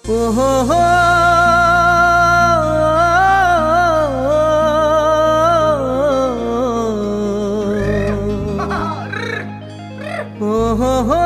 ও হো হো ও হো হো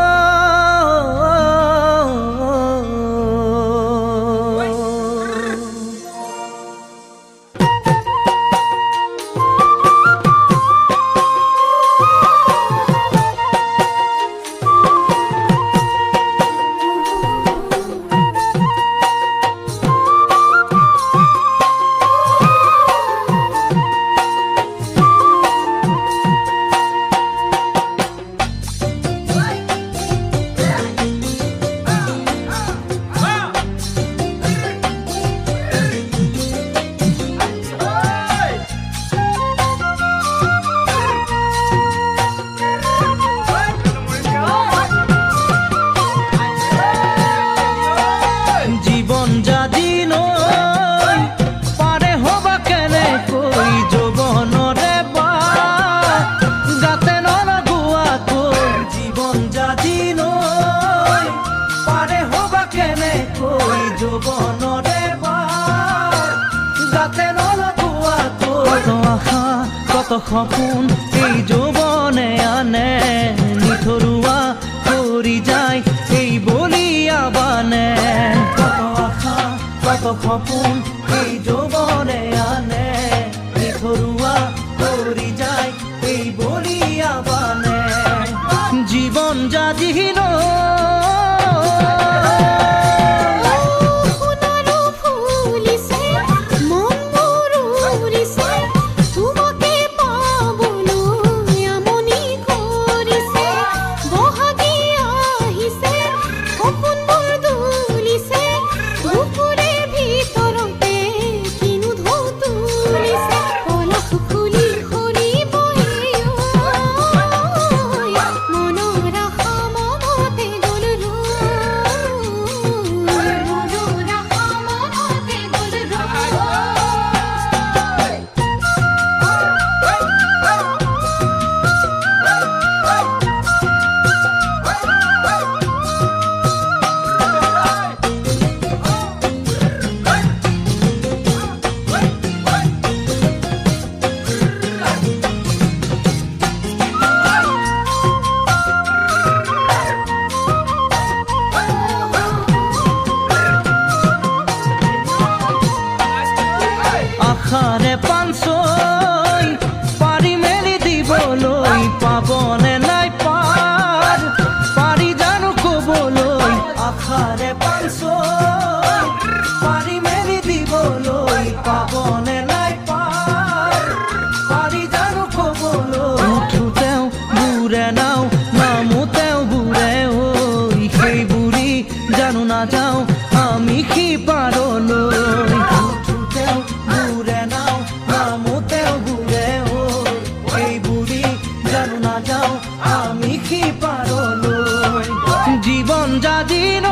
কত সপোন এই যৌবনে আনে নিথৰুৱা কৰি যায় এই বলিয়া বানে কত আশা কত সপোন এই যৌবনে আনে নিথৰুৱা কৰি যায় এই বলিয়া বানে জীৱন যাদিহীন আশাৰে পাঞ্চৈ পাৰি মেলি দিবলৈ পাবনে নাই পাৰ পাৰি জানো কবলৈ আশাৰে পাঞ্চৈ পাৰি মেলি দিবলৈ পাবনে নাই পাৰ পাৰি জানো কবলৈ উঠোতেও বুৰে নাও নামোতেও বুৰে ঐ সেই বুঢ়ী জানো নাযাওঁ আমি সিপাৰলৈ জীবন যাদিন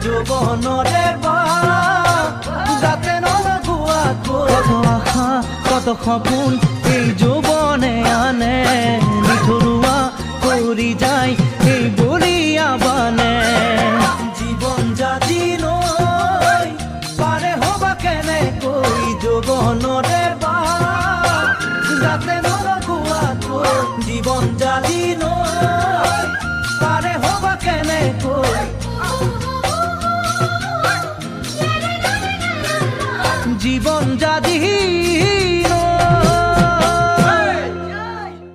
যৌবনৰে বা যাতে নলগোৱা কত আশা কত সপোন এই